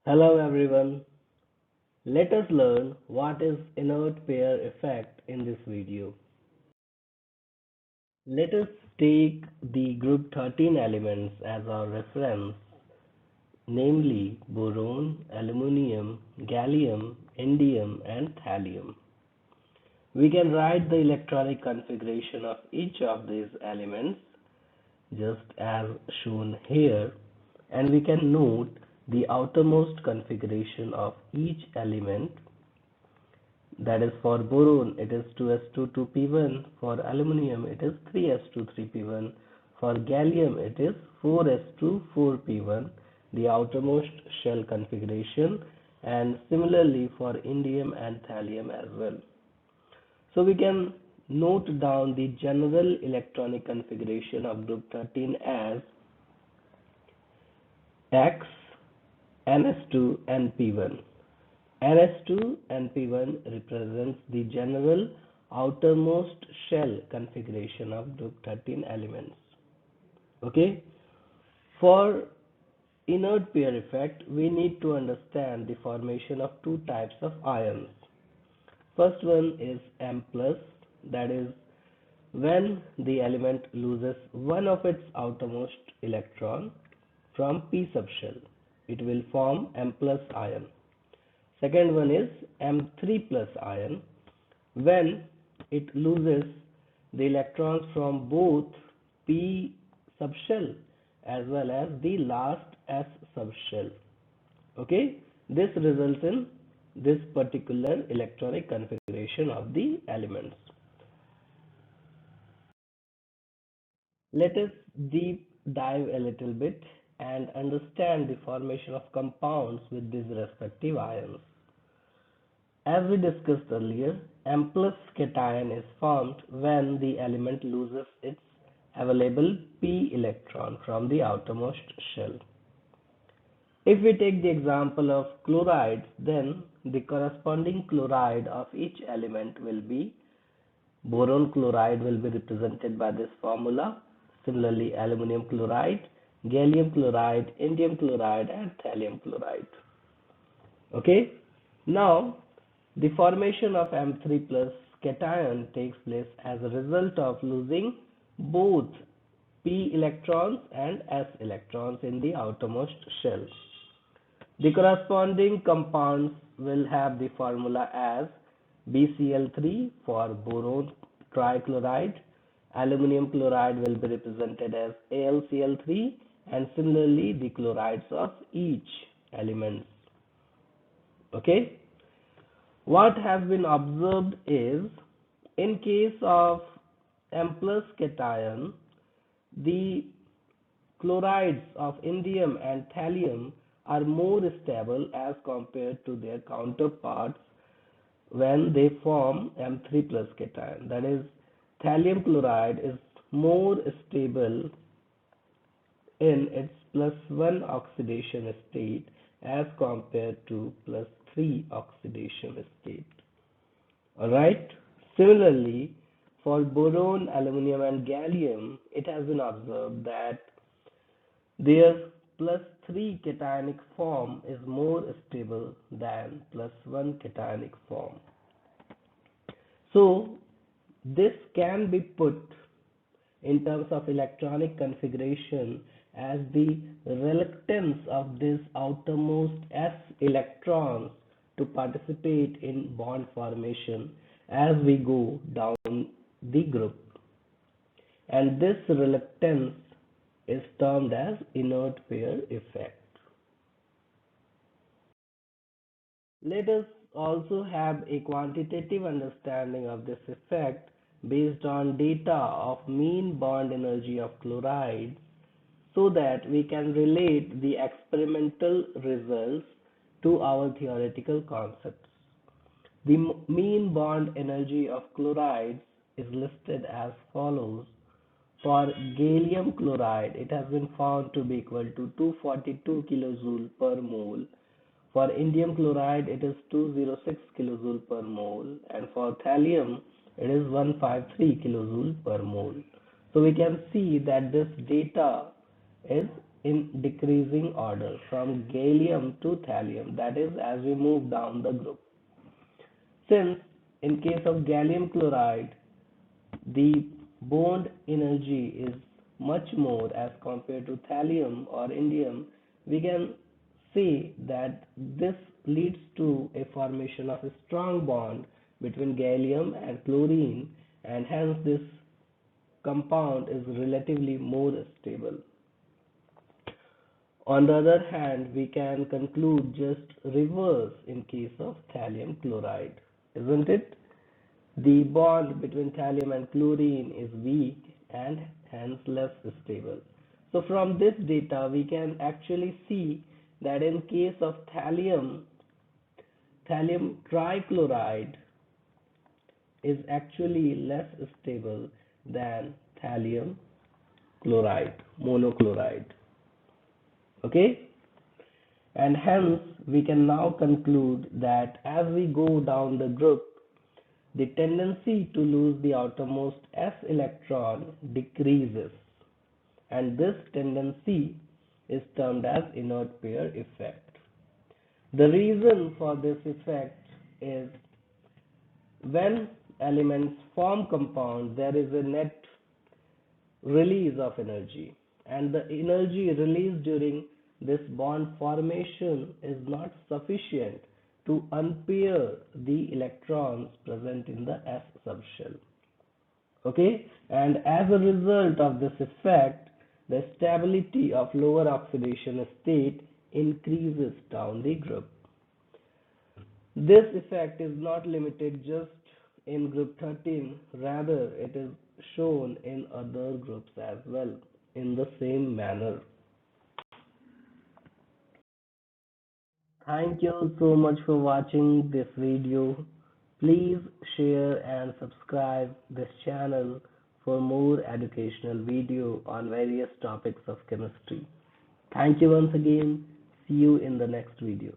Hello everyone. Let us learn what is inert pair effect in this video. Let us take the group 13 elements as our reference, namely boron, aluminium, gallium, indium and thallium. We can write the electronic configuration of each of these elements just as shown here, and we can note the outermost configuration of each element. That is, for boron it is 2s2 2p1, for aluminium it is 3s2 3p1, for gallium it is 4s2 4p1, the outermost shell configuration, and similarly for indium and thallium as well. So we can note down the general electronic configuration of group 13 as X, Ns2 and P1. Ns2 and P1 represents the general outermost shell configuration of group 13 elements. Okay, for inert pair effect, we need to understand the formation of two types of ions. First one is M plus, that is when the element loses one of its outermost electron from p subshell, it will form M plus ion. Second one is M3 plus ion, when it loses the electrons from both p subshell as well as the last s subshell. Okay, this results in this particular electronic configuration of the elements. Let us deep dive a little bit and understand the formation of compounds with these respective ions. As we discussed earlier, M plus cation is formed when the element loses its available p electron from the outermost shell. If we take the example of chlorides, then the corresponding chloride of each element will be boron chloride will be represented by this formula. Similarly, aluminum chloride, gallium chloride, indium chloride and thallium chloride. Okay, now the formation of M3 plus cation takes place as a result of losing both p electrons and s electrons in the outermost shell. The corresponding compounds will have the formula as BCl3 for boron trichloride, aluminum chloride will be represented as AlCl3, and similarly the chlorides of each element. Okay, what has been observed is, in case of M plus cation, the chlorides of indium and thallium are more stable as compared to their counterparts when they form M3 plus cation. That is, thallium chloride is more stable in its +1 oxidation state as compared to +3 oxidation state. Alright. Similarly, for boron, aluminium and gallium, it has been observed that their +3 cationic form is more stable than +1 cationic form. So this can be put in terms of electronic configuration as the reluctance of this outermost s electrons to participate in bond formation as we go down the group, and this reluctance is termed as inert pair effect. Let us also have a quantitative understanding of this effect based on data of mean bond energy of chlorides, so that we can relate the experimental results to our theoretical concepts. The mean bond energy of chlorides is listed as follows. For gallium chloride, it has been found to be equal to 242 kJ per mole. For indium chloride, it is 206 kJ per mole, and for thallium, it is 153 kJ per mole. So we can see that this data is in decreasing order from gallium to thallium, that is, as we move down the group. Since in case of gallium chloride, the bond energy is much more as compared to thallium or indium, we can say that this leads to a formation of a strong bond between gallium and chlorine, and hence this compound is relatively more stable. On the other hand, we can conclude just reverse in case of thallium chloride, isn't it? The bond between thallium and chlorine is weak and hence less stable. So from this data, we can actually see that in case of thallium trichloride is actually less stable than thallium chloride, monochloride. Okay? And hence we can now conclude that as we go down the group, the tendency to lose the outermost s electron decreases, and this tendency is termed as inert pair effect. The reason for this effect is when elements form compounds, there is a net release of energy, and the energy released during this bond formation is not sufficient to unpair the electrons present in the s subshell. Okay, and as a result of this effect, the stability of lower oxidation state increases down the group. This effect is not limited just in group 13, rather it is shown in other groups as well in the same manner. Thank you so much for watching this video. Please share and subscribe this channel for more educational video on various topics of chemistry. Thank you once again. See you in the next video.